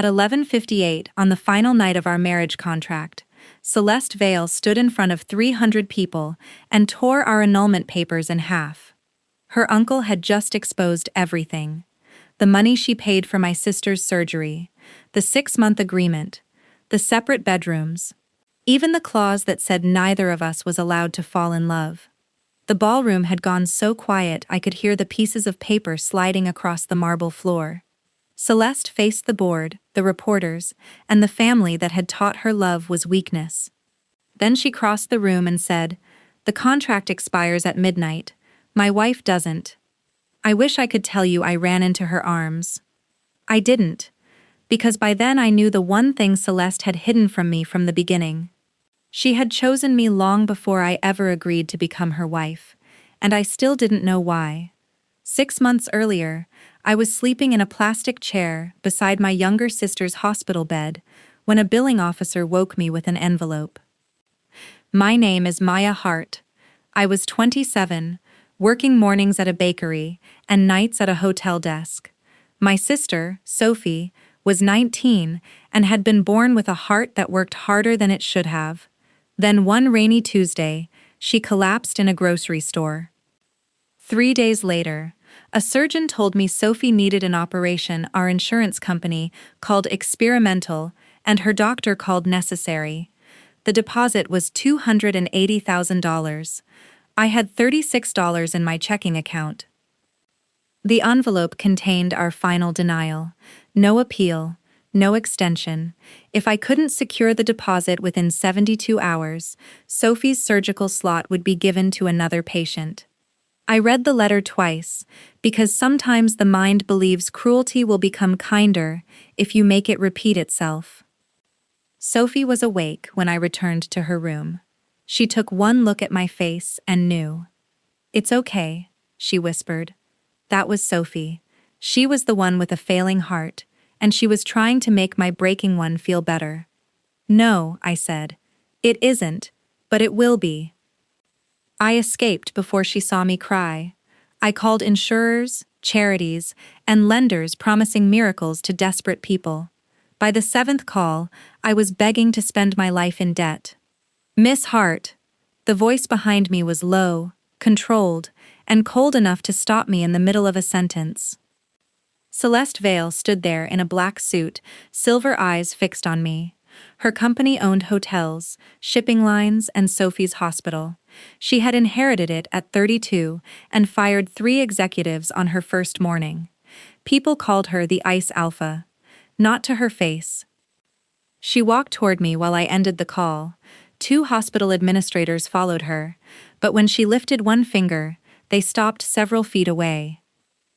At 11:58 on the final night of our marriage contract, Celeste Vale stood in front of 300 people and tore our annulment papers in half. Her uncle had just exposed everything. The money she paid for my sister's surgery, the 6-month agreement, the separate bedrooms, even the clause that said neither of us was allowed to fall in love. The ballroom had gone so quiet I could hear the pieces of paper sliding across the marble floor. Celeste faced the board, the reporters, and the family that had taught her love was weakness. Then she crossed the room and said, "The contract expires at midnight. My wife doesn't." I wish I could tell you I ran into her arms. I didn't, because by then I knew the one thing Celeste had hidden from me from the beginning. She had chosen me long before I ever agreed to become her wife, and I still didn't know why. 6 months earlier, I was sleeping in a plastic chair beside my younger sister's hospital bed when a billing officer woke me with an envelope. My name is Maya Hart. I was 27, working mornings at a bakery and nights at a hotel desk. My sister, Sophie, was 19 and had been born with a heart that worked harder than it should have. Then one rainy Tuesday, she collapsed in a grocery store. 3 days later, a surgeon told me Sophie needed an operation our insurance company called experimental and her doctor called necessary. The deposit was $280,000. I had $36 in my checking account. The envelope contained our final denial. No appeal, no extension. If I couldn't secure the deposit within 72 hours, Sophie's surgical slot would be given to another patient. I read the letter twice, because sometimes the mind believes cruelty will become kinder if you make it repeat itself. Sophie was awake when I returned to her room. She took one look at my face and knew. "It's okay," she whispered. That was Sophie. She was the one with a failing heart, and she was trying to make my breaking one feel better. "No," I said. "It isn't, but it will be." I escaped before she saw me cry. I called insurers, charities, and lenders promising miracles to desperate people. By the 7th call, I was begging to spend my life in debt. "Miss Hart." The voice behind me was low, controlled, and cold enough to stop me in the middle of a sentence. Celeste Vale stood there in a black suit, silver eyes fixed on me. Her company owned hotels, shipping lines, and Sophie's hospital. She had inherited it at 32 and fired 3 executives on her first morning. People called her the Ice Alpha. Not to her face. She walked toward me while I ended the call. 2 hospital administrators followed her, but when she lifted one finger, they stopped several feet away.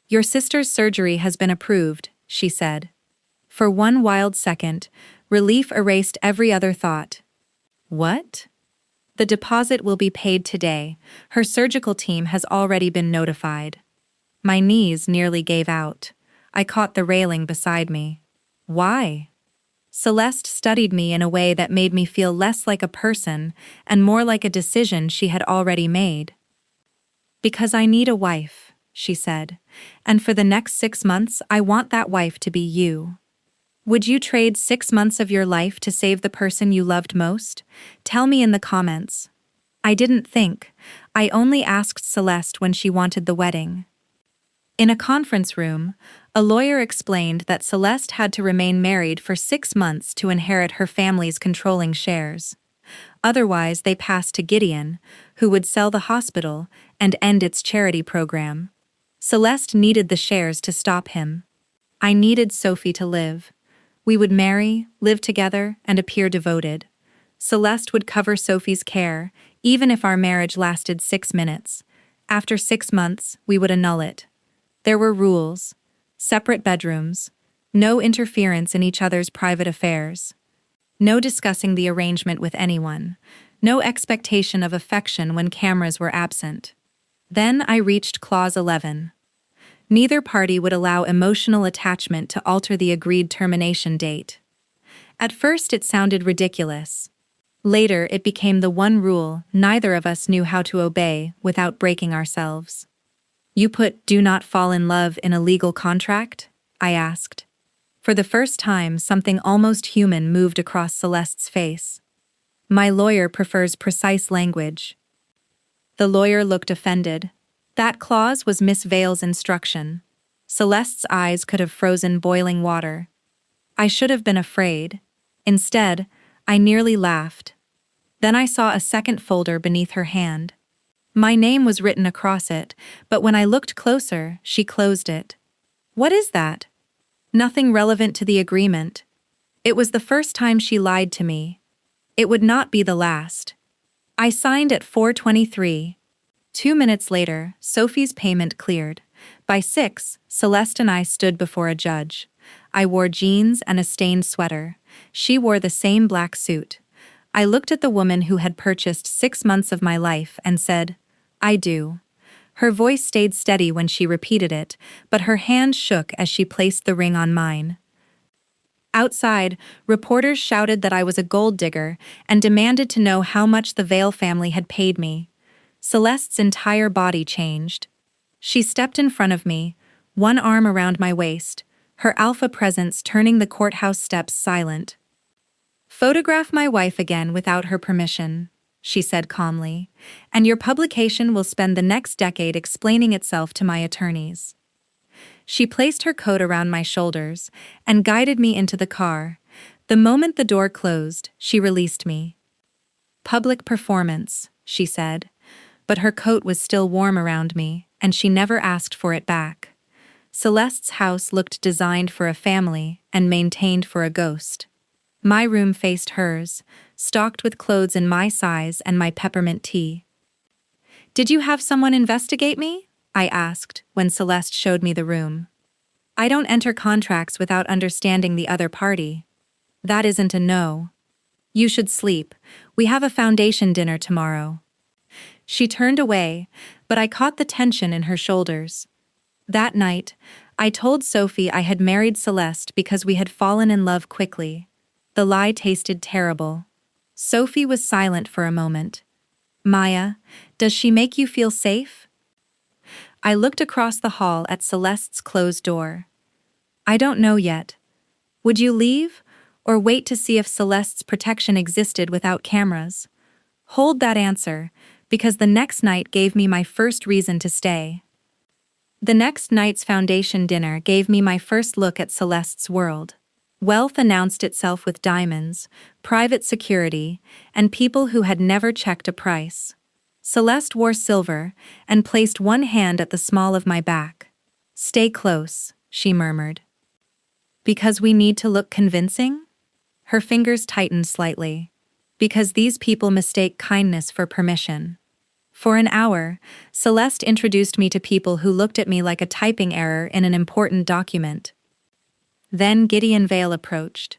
"Your sister's surgery has been approved," she said. For one wild second, relief erased every other thought. What? "The deposit will be paid today. Her surgical team has already been notified." My knees nearly gave out. I caught the railing beside me. Why? Celeste studied me in a way that made me feel less like a person and more like a decision she had already made. "Because I need a wife," she said, "and for the next 6 months I want that wife to be you." Would you trade 6 months of your life to save the person you loved most? Tell me in the comments. I didn't think. I only asked Celeste when she wanted the wedding. In a conference room, a lawyer explained that Celeste had to remain married for 6 months to inherit her family's controlling shares. Otherwise, they passed to Gideon, who would sell the hospital and end its charity program. Celeste needed the shares to stop him. I needed Sophie to live. We would marry, live together, and appear devoted. Celeste would cover Sophie's care, even if our marriage lasted 6 minutes. After 6 months, we would annul it. There were rules. Separate bedrooms. No interference in each other's private affairs. No discussing the arrangement with anyone. No expectation of affection when cameras were absent. Then I reached Clause 11. Neither party would allow emotional attachment to alter the agreed termination date. At first it sounded ridiculous. Later it became the one rule neither of us knew how to obey without breaking ourselves. "You put 'do not fall in love' in a legal contract?" I asked. For the first time, something almost human moved across Celeste's face. My lawyer prefers precise language. The lawyer looked offended. That clause was Miss Vale's instruction. Celeste's eyes could have frozen boiling water. I should have been afraid. Instead, I nearly laughed. Then I saw a second folder beneath her hand. My name was written across it, but when I looked closer, she closed it. What is that? Nothing relevant to the agreement. It was the first time she lied to me. It would not be the last. I signed at 4:23. 2 minutes later, Sophie's payment cleared. By 6, Celeste and I stood before a judge. I wore jeans and a stained sweater. She wore the same black suit. I looked at the woman who had purchased 6 months of my life and said, "I do." Her voice stayed steady when she repeated it, but her hand shook as she placed the ring on mine. Outside, reporters shouted that I was a gold digger and demanded to know how much the Vale family had paid me. Celeste's entire body changed. She stepped in front of me, one arm around my waist, her alpha presence turning the courthouse steps silent. "Photograph my wife again without her permission," she said calmly, "and your publication will spend the next decade explaining itself to my attorneys." She placed her coat around my shoulders and guided me into the car. The moment the door closed, she released me. "Public performance," she said, but her coat was still warm around me, and she never asked for it back. Celeste's house looked designed for a family and maintained for a ghost. My room faced hers, stocked with clothes in my size and my peppermint tea. "Did you have someone investigate me?" I asked when Celeste showed me the room. "I don't enter contracts without understanding the other party." "That isn't a no. You should sleep. We have a foundation dinner tomorrow." She turned away, but I caught the tension in her shoulders. That night, I told Sophie I had married Celeste because we had fallen in love quickly. The lie tasted terrible. Sophie was silent for a moment. "Maya, does she make you feel safe?" I looked across the hall at Celeste's closed door. "I don't know yet. Would you leave, or wait to see if Celeste's protection existed without cameras?" Hold that answer, because the next night gave me my first reason to stay. The next night's foundation dinner gave me my first look at Celeste's world. Wealth announced itself with diamonds, private security, and people who had never checked a price. Celeste wore silver and placed one hand at the small of my back. "Stay close," she murmured. "Because we need to look convincing?" Her fingers tightened slightly. "Because these people mistake kindness for permission." For an hour, Celeste introduced me to people who looked at me like a typing error in an important document. Then Gideon Vale approached.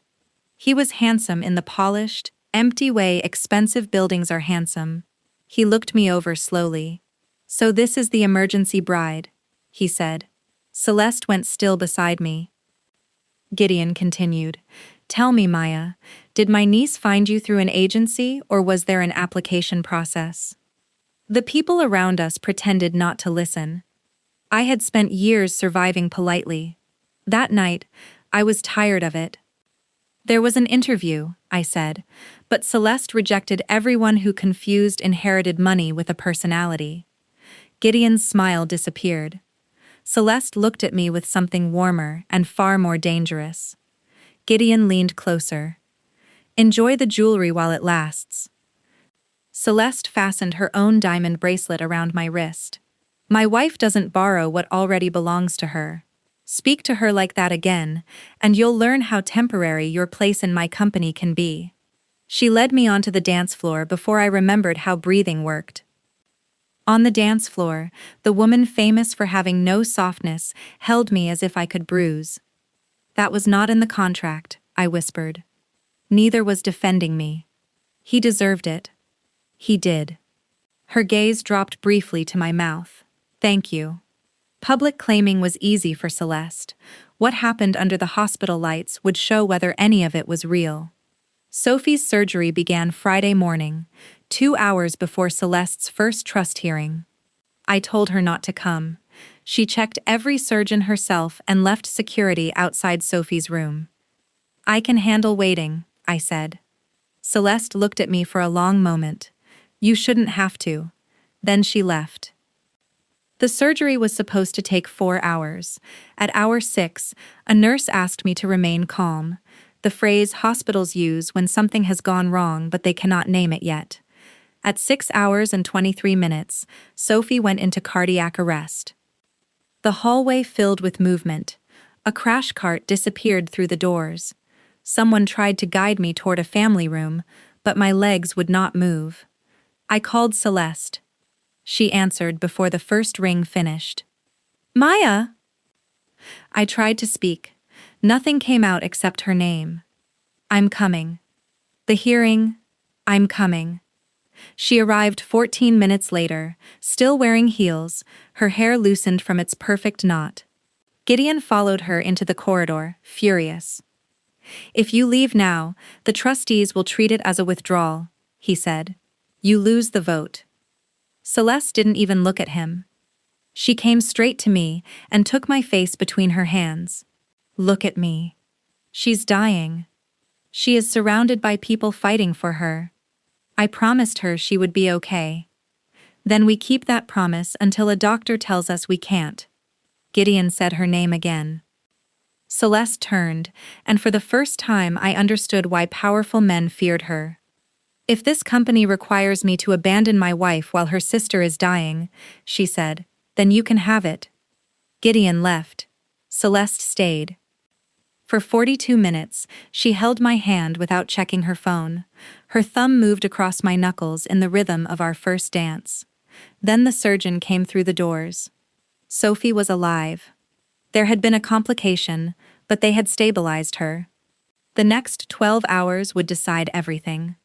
He was handsome in the polished, empty way expensive buildings are handsome. He looked me over slowly. "So this is the emergency bride," he said. Celeste went still beside me. Gideon continued, "Tell me, Maya, did my niece find you through an agency or was there an application process?" The people around us pretended not to listen. I had spent years surviving politely. That night, I was tired of it. "There was an interview," I said, but Celeste rejected everyone who confused inherited money with a personality. Gideon's smile disappeared. Celeste looked at me with something warmer and far more dangerous. Gideon leaned closer. "Enjoy the jewelry while it lasts." Celeste fastened her own diamond bracelet around my wrist. "My wife doesn't borrow what already belongs to her. Speak to her like that again, and you'll learn how temporary your place in my company can be." She led me onto the dance floor before I remembered how breathing worked. On the dance floor, the woman famous for having no softness held me as if I could bruise. "That was not in the contract," I whispered. "Neither was defending me." "He deserved it." "He did." Her gaze dropped briefly to my mouth. "Thank you." Public claiming was easy for Celeste. What happened under the hospital lights would show whether any of it was real. Sophie's surgery began Friday morning, 2 hours before Celeste's first trust hearing. I told her not to come. She checked every surgeon herself and left security outside Sophie's room. "I can handle waiting," I said. Celeste looked at me for a long moment. "You shouldn't have to." Then she left. The surgery was supposed to take 4 hours. At hour 6, a nurse asked me to remain calm, the phrase hospitals use when something has gone wrong but they cannot name it yet. At 6 hours and 23 minutes, Sophie went into cardiac arrest. The hallway filled with movement. A crash cart disappeared through the doors. Someone tried to guide me toward a family room, but my legs would not move. I called Celeste. She answered before the first ring finished. "Maya!" I tried to speak. Nothing came out except her name. "I'm coming." The hearing, "I'm coming." She arrived 14 minutes later, still wearing heels, her hair loosened from its perfect knot. Gideon followed her into the corridor, furious. "If you leave now, the trustees will treat it as a withdrawal," he said. "You lose the vote." Celeste didn't even look at him. She came straight to me and took my face between her hands. "Look at me. She's dying. She is surrounded by people fighting for her. I promised her she would be okay. Then we keep that promise until a doctor tells us we can't." Gideon said her name again. Celeste turned, and for the first time I understood why powerful men feared her. "If this company requires me to abandon my wife while her sister is dying," she said, "then you can have it." Gideon left. Celeste stayed. For 42 minutes, she held my hand without checking her phone. Her thumb moved across my knuckles in the rhythm of our first dance. Then the surgeon came through the doors. Sophie was alive. There had been a complication, but they had stabilized her. The next 12 hours would decide everything.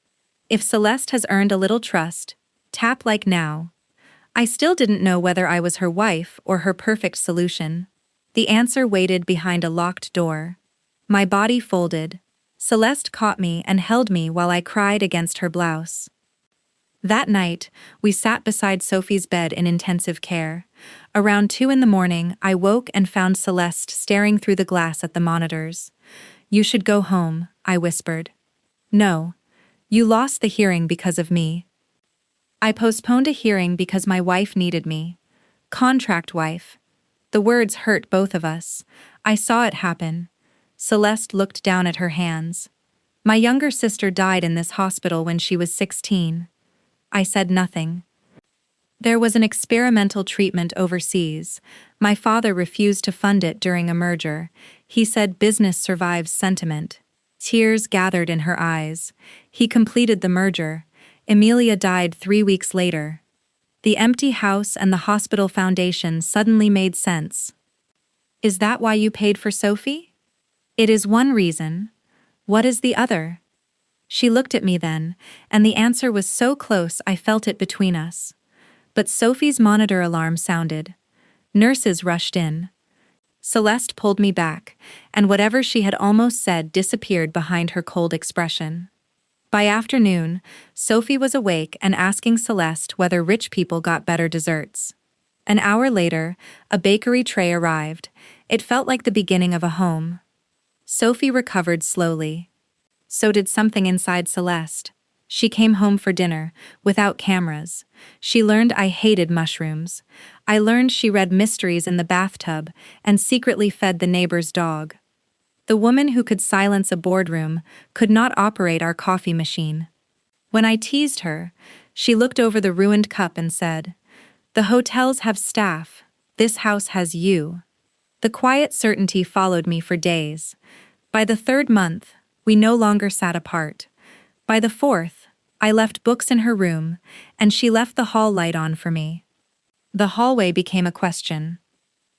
If Celeste has earned a little trust, tap like now. I still didn't know whether I was her wife or her perfect solution. The answer waited behind a locked door. My body folded. Celeste caught me and held me while I cried against her blouse. That night, we sat beside Sophie's bed in intensive care. Around 2 in the morning, I woke and found Celeste staring through the glass at the monitors. "You should go home," I whispered. "No. You lost the hearing because of me." "I postponed a hearing because my wife needed me." Contract wife. The words hurt both of us. I saw it happen. Celeste looked down at her hands. "My younger sister died in this hospital when she was 16. I said nothing. "There was an experimental treatment overseas. My father refused to fund it during a merger. He said business survives sentiment." Tears gathered in her eyes. "He completed the merger. Emilia died 3 weeks later." The empty house and the hospital foundation suddenly made sense. "Is that why you paid for Sophie?" "It is one reason. What is the other?" She looked at me then, and the answer was so close I felt it between us. But Sophie's monitor alarm sounded. Nurses rushed in. Celeste pulled me back, and whatever she had almost said disappeared behind her cold expression. By afternoon, Sophie was awake and asking Celeste whether rich people got better desserts. An hour later, a bakery tray arrived. It felt like the beginning of a home. Sophie recovered slowly. So did something inside Celeste. She came home for dinner, without cameras. She learned I hated mushrooms. I learned she read mysteries in the bathtub and secretly fed the neighbor's dog. The woman who could silence a boardroom could not operate our coffee machine. When I teased her, she looked over the ruined cup and said, "The hotels have staff. This house has you." The quiet certainty followed me for days. By the 3rd month, we no longer sat apart. By the 4th, I left books in her room, and she left the hall light on for me. The hallway became a question.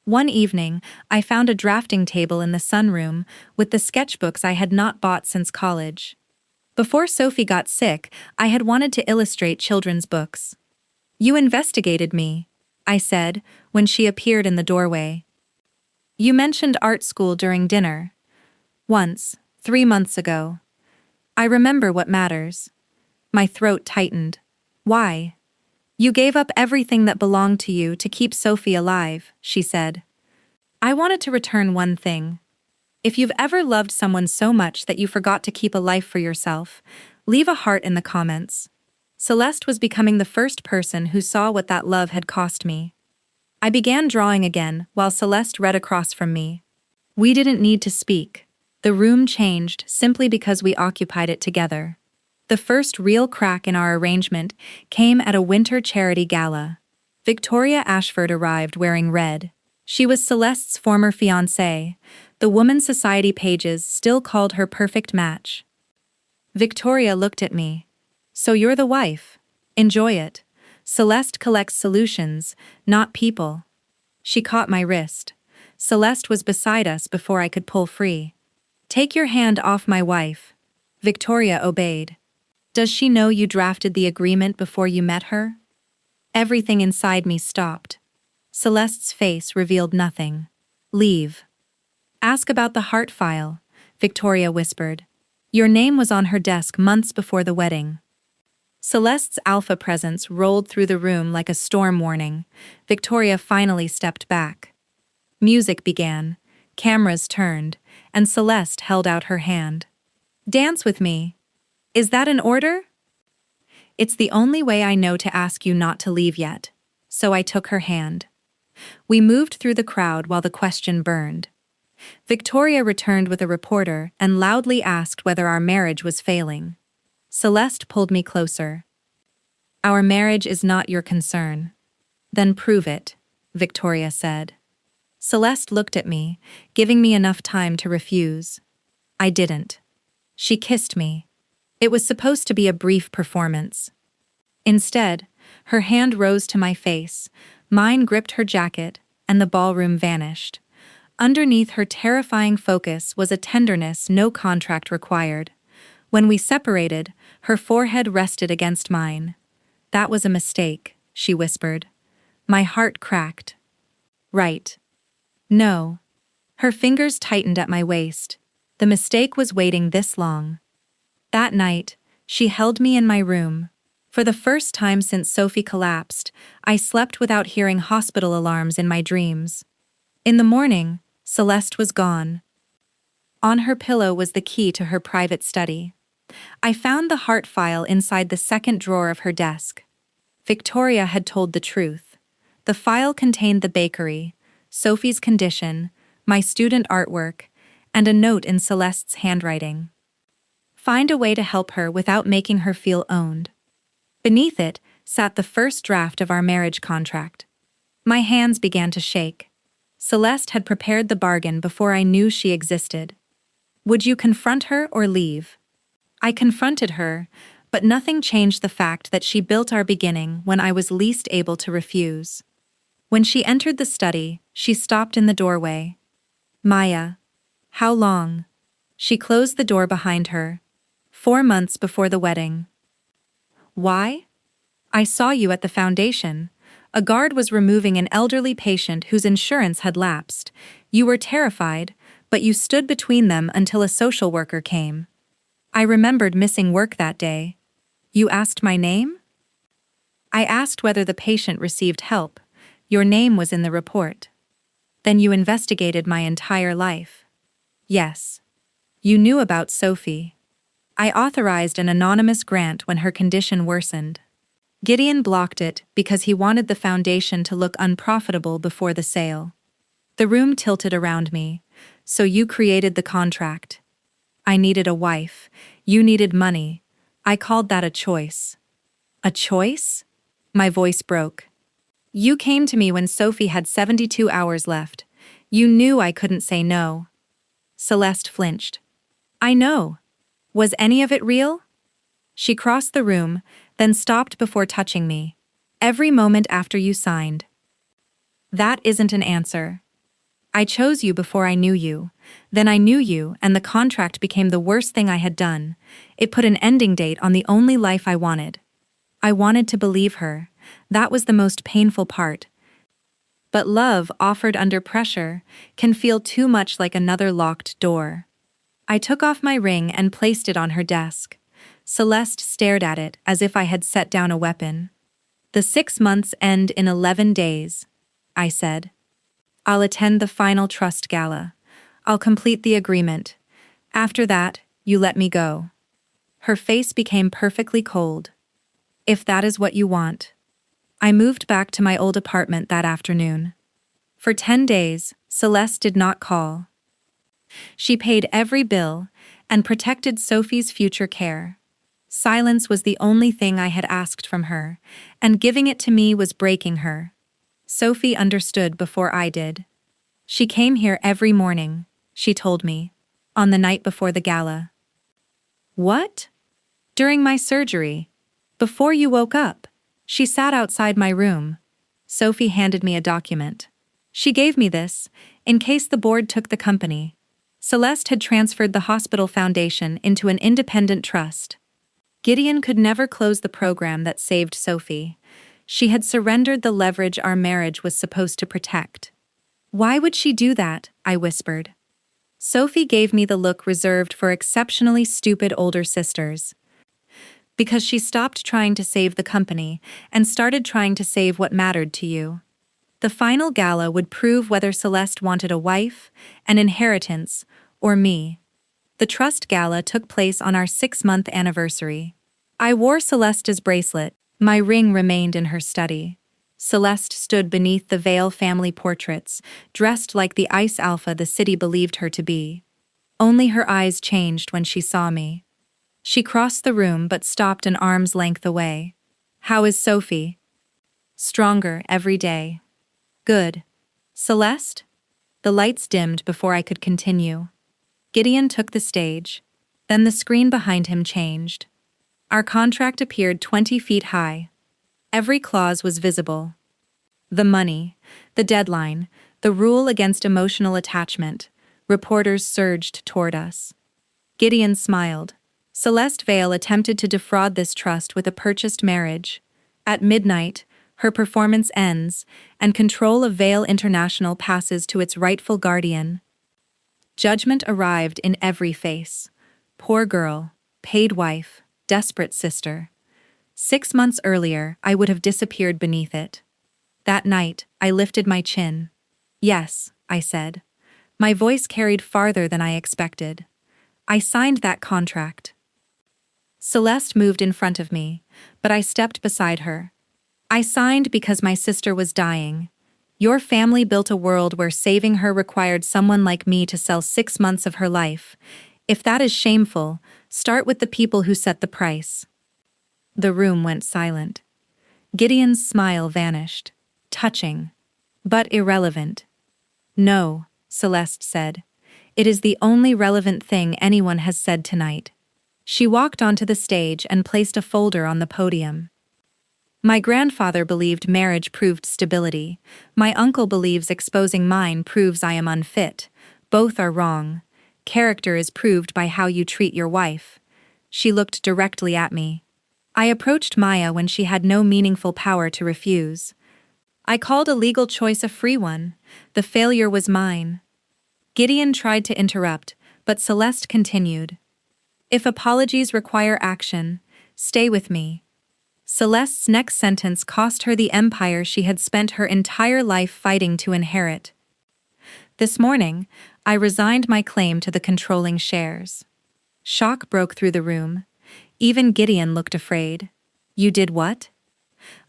One evening, I found a drafting table in the sunroom with the sketchbooks I had not bought since college. Before Sophie got sick, I had wanted to illustrate children's books. "You investigated me," I said, when she appeared in the doorway. "You mentioned art school during dinner. Once, 3 months ago. I remember what matters." My throat tightened. "Why?" You gave up everything that belonged to you to keep Sophie alive, she said. I wanted to return one thing. If you've ever loved someone so much that you forgot to keep a life for yourself, leave a heart in the comments. Celeste was becoming the first person who saw what that love had cost me. I began drawing again while Celeste read across from me. We didn't need to speak. The room changed simply because we occupied it together. The first real crack in our arrangement came at a winter charity gala. Victoria Ashford arrived wearing red. She was Celeste's former fiancée. The Women's Society pages still called her perfect match. Victoria looked at me. So you're the wife. Enjoy it. Celeste collects solutions, not people. She caught my wrist. Celeste was beside us before I could pull free. Take your hand off my wife. Victoria obeyed. Does she know you drafted the agreement before you met her? Everything inside me stopped. Celeste's face revealed nothing. Leave. Ask about the heart file, Victoria whispered. Your name was on her desk months before the wedding. Celeste's alpha presence rolled through the room like a storm warning. Victoria finally stepped back. Music began, cameras turned, and Celeste held out her hand. Dance with me. Is that an order? It's the only way I know to ask you not to leave yet. So I took her hand. We moved through the crowd while the question burned. Victoria returned with a reporter and loudly asked whether our marriage was failing. Celeste pulled me closer. Our marriage is not your concern. Then prove it, Victoria said. Celeste looked at me, giving me enough time to refuse. I didn't. She kissed me. It was supposed to be a brief performance. Instead, her hand rose to my face, mine gripped her jacket, and the ballroom vanished. Underneath her terrifying focus was a tenderness no contract required. When we separated, her forehead rested against mine. That was a mistake, she whispered. My heart cracked. Right. No. Her fingers tightened at my waist. The mistake was waiting this long. That night, she held me in my room. For the first time since Sophie collapsed, I slept without hearing hospital alarms in my dreams. In the morning, Celeste was gone. On her pillow was the key to her private study. I found the heart file inside the second drawer of her desk. Victoria had told the truth. The file contained the bakery, Sophie's condition, my student artwork, and a note in Celeste's handwriting. Find a way to help her without making her feel owned. Beneath it sat the first draft of our marriage contract. My hands began to shake. Celeste had prepared the bargain before I knew she existed. Would you confront her or leave? I confronted her, but nothing changed the fact that she built our beginning when I was least able to refuse. When she entered the study, she stopped in the doorway. Maya. How long? She closed the door behind her. 4 months before the wedding. Why? I saw you at the foundation. A guard was removing an elderly patient whose insurance had lapsed. You were terrified, but you stood between them until a social worker came. I remembered missing work that day. You asked my name? I asked whether the patient received help. Your name was in the report. Then you investigated my entire life. Yes. You knew about Sophie. I authorized an anonymous grant when her condition worsened. Gideon blocked it because he wanted the foundation to look unprofitable before the sale. The room tilted around me. So you created the contract. I needed a wife. You needed money. I called that a choice. A choice? My voice broke. You came to me when Sophie had 72 hours left. You knew I couldn't say no. Celeste flinched. I know. Was any of it real? She crossed the room, then stopped before touching me. Every moment after you signed. That isn't an answer. I chose you before I knew you. Then I knew you, and the contract became the worst thing I had done. It put an ending date on the only life I wanted. I wanted to believe her. That was the most painful part. But love offered under pressure can feel too much like another locked door. I took off my ring and placed it on her desk. Celeste stared at it as if I had set down a weapon. The 6 months end in 11 days, I said. I'll attend the final trust gala. I'll complete the agreement. After that, you let me go. Her face became perfectly cold. If that is what you want. I moved back to my old apartment that afternoon. For 10 days, Celeste did not call. She paid every bill and protected Sophie's future care. Silence was the only thing I had asked from her, and giving it to me was breaking her. Sophie understood before I did. She came here every morning, she told me, on the night before the gala. What? During my surgery. Before you woke up. She sat outside my room. Sophie handed me a document. She gave me this, in case the board took the company. Celeste had transferred the hospital foundation into an independent trust. Gideon could never close the program that saved Sophie. She had surrendered the leverage our marriage was supposed to protect. Why would she do that? I whispered. Sophie gave me the look reserved for exceptionally stupid older sisters. Because she stopped trying to save the company and started trying to save what mattered to you. The final gala would prove whether Celeste wanted a wife, an inheritance, or me. The trust gala took place on our 6-month anniversary. I wore Celeste's bracelet. My ring remained in her study. Celeste stood beneath the Vale family portraits, dressed like the ice alpha the city believed her to be. Only her eyes changed when she saw me. She crossed the room but stopped an arm's length away. How is Sophie? Stronger every day. Good. Celeste? The lights dimmed before I could continue. Gideon took the stage. Then the screen behind him changed. Our contract appeared 20 feet high. Every clause was visible. The money, the deadline, the rule against emotional attachment. Reporters surged toward us. Gideon smiled. Celeste Vale attempted to defraud this trust with a purchased marriage. At midnight, her performance ends, and control of Vale International passes to its rightful guardian. Judgment arrived in every face. Poor girl, paid wife, desperate sister. 6 months earlier, I would have disappeared beneath it. That night, I lifted my chin. Yes, I said. My voice carried farther than I expected. I signed that contract. Celeste moved in front of me, but I stepped beside her. I signed because my sister was dying. Your family built a world where saving her required someone like me to sell 6 months of her life. If that is shameful, start with the people who set the price. The room went silent. Gideon's smile vanished. Touching, but irrelevant. No, Celeste said. It is the only relevant thing anyone has said tonight. She walked onto the stage and placed a folder on the podium. My grandfather believed marriage proved stability. My uncle believes exposing mine proves I am unfit. Both are wrong. Character is proved by how you treat your wife. She looked directly at me. I approached Maya when she had no meaningful power to refuse. I called a legal choice a free one. The failure was mine. Gideon tried to interrupt, but Celeste continued. If apologies require action, stay with me. Celeste's next sentence cost her the empire she had spent her entire life fighting to inherit. This morning, I resigned my claim to the controlling shares. Shock broke through the room. Even Gideon looked afraid. You did what?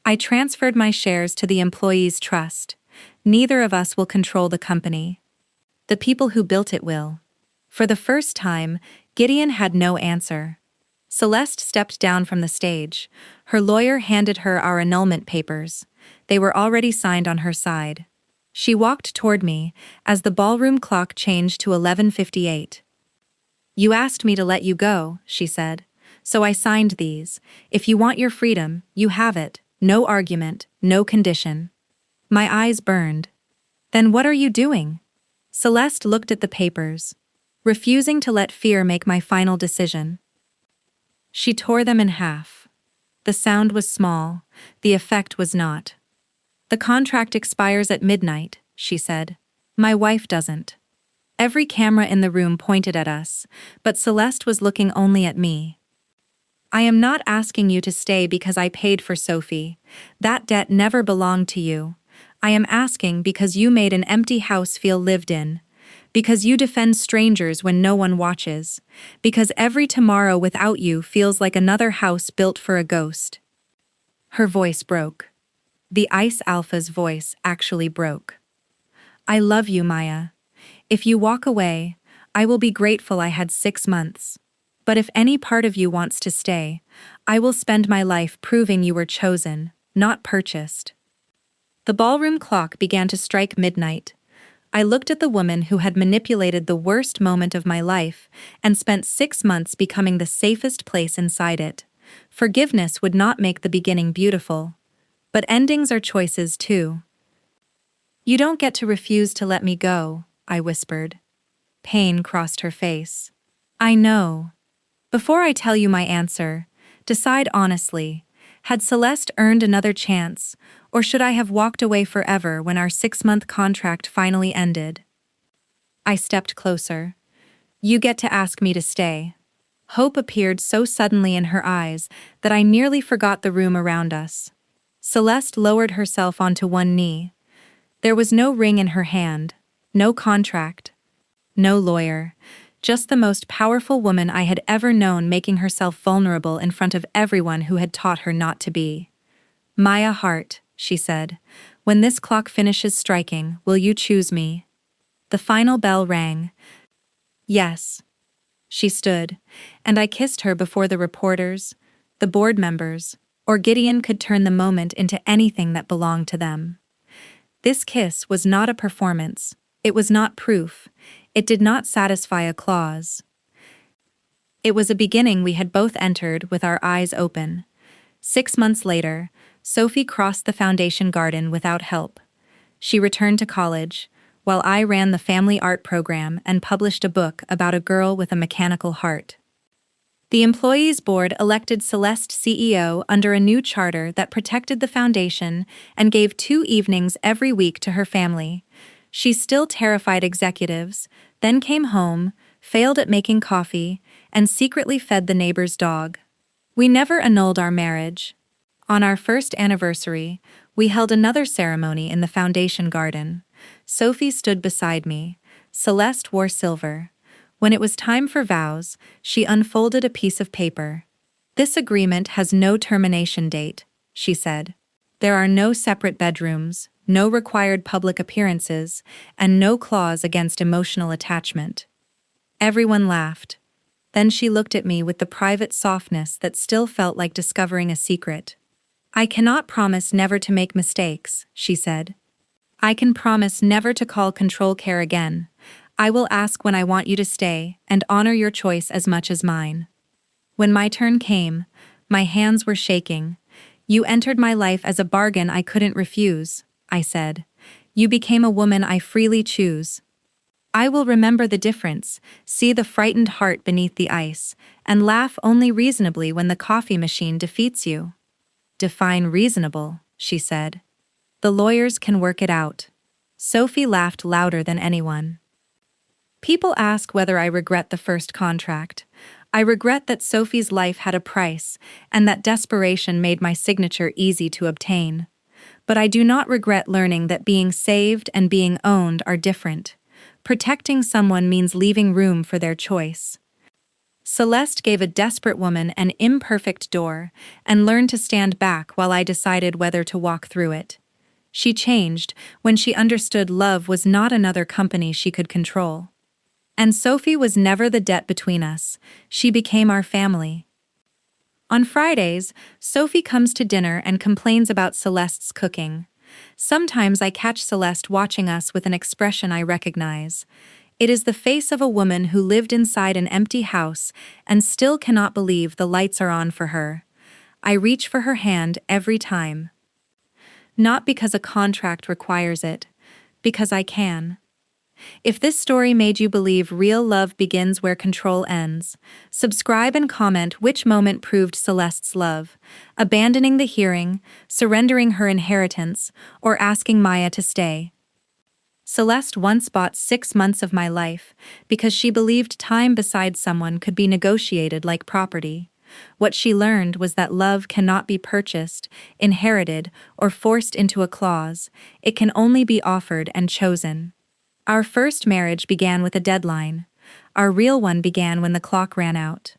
I transferred my shares to the employees' trust. Neither of us will control the company. The people who built it will. For the first time, Gideon had no answer. Celeste stepped down from the stage. Her lawyer handed her our annulment papers. They were already signed on her side. She walked toward me as the ballroom clock changed to 11:58. You asked me to let you go, she said. So I signed these. If you want your freedom, you have it. No argument, no condition. My eyes burned. Then what are you doing? Celeste looked at the papers, refusing to let fear make my final decision. She tore them in half. The sound was small, the effect was not. The contract expires at midnight, she said. My wife doesn't. Every camera in the room pointed at us, but Celeste was looking only at me. I am not asking you to stay because I paid for Sophie. That debt never belonged to you. I am asking because you made an empty house feel lived in. Because you defend strangers when no one watches. Because every tomorrow without you feels like another house built for a ghost. Her voice broke. The Ice Alpha's voice actually broke. I love you, Maya. If you walk away, I will be grateful I had 6 months. But if any part of you wants to stay, I will spend my life proving you were chosen, not purchased. The ballroom clock began to strike midnight. I looked at the woman who had manipulated the worst moment of my life and spent 6 months becoming the safest place inside it. Forgiveness would not make the beginning beautiful. But endings are choices too. You don't get to refuse to let me go, I whispered. Pain crossed her face. I know. Before I tell you my answer, decide honestly. Had Celeste earned another chance, or should I have walked away forever when our 6-month contract finally ended? I stepped closer. You get to ask me to stay. Hope appeared so suddenly in her eyes that I nearly forgot the room around us. Celeste lowered herself onto one knee. There was no ring in her hand, no contract, no lawyer, just the most powerful woman I had ever known making herself vulnerable in front of everyone who had taught her not to be. Maya Hart, she said, when this clock finishes striking, will you choose me? The final bell rang. Yes. She stood, and I kissed her before the reporters, the board members, or Gideon could turn the moment into anything that belonged to them. This kiss was not a performance. It was not proof. It did not satisfy a clause. It was a beginning we had both entered with our eyes open. 6 months later, Sophie crossed the foundation garden without help. She returned to college, while I ran the family art program and published a book about a girl with a mechanical heart. The employees' board elected Celeste CEO under a new charter that protected the foundation and gave 2 evenings every week to her family. She still terrified executives, then came home, failed at making coffee, and secretly fed the neighbor's dog. We never annulled our marriage. On our first anniversary, we held another ceremony in the foundation garden. Sophie stood beside me. Celeste wore silver. When it was time for vows, she unfolded a piece of paper. This agreement has no termination date, she said. There are no separate bedrooms, no required public appearances, and no clause against emotional attachment. Everyone laughed. Then she looked at me with the private softness that still felt like discovering a secret. I cannot promise never to make mistakes, she said. I can promise never to call control care again. I will ask when I want you to stay and honor your choice as much as mine. When my turn came, my hands were shaking. You entered my life as a bargain I couldn't refuse, I said. You became a woman I freely choose. I will remember the difference, see the frightened heart beneath the ice, and laugh only reasonably when the coffee machine defeats you. Define reasonable, she said. The lawyers can work it out. Sophie laughed louder than anyone. People ask whether I regret the first contract. I regret that Sophie's life had a price, and that desperation made my signature easy to obtain. But I do not regret learning that being saved and being owned are different. Protecting someone means leaving room for their choice. Celeste gave a desperate woman an imperfect door and learned to stand back while I decided whether to walk through it. She changed when she understood love was not another company she could control. And Sophie was never the debt between us. She became our family. On Fridays, Sophie comes to dinner and complains about Celeste's cooking. Sometimes I catch Celeste watching us with an expression I recognize. It is the face of a woman who lived inside an empty house and still cannot believe the lights are on for her. I reach for her hand every time. Not because a contract requires it, because I can. If this story made you believe real love begins where control ends, subscribe and comment which moment proved Celeste's love, abandoning the hearing, surrendering her inheritance, or asking Maya to stay. Celeste once bought 6 months of my life because she believed time beside someone could be negotiated like property. What she learned was that love cannot be purchased, inherited, or forced into a clause. It can only be offered and chosen. Our first marriage began with a deadline. Our real one began when the clock ran out.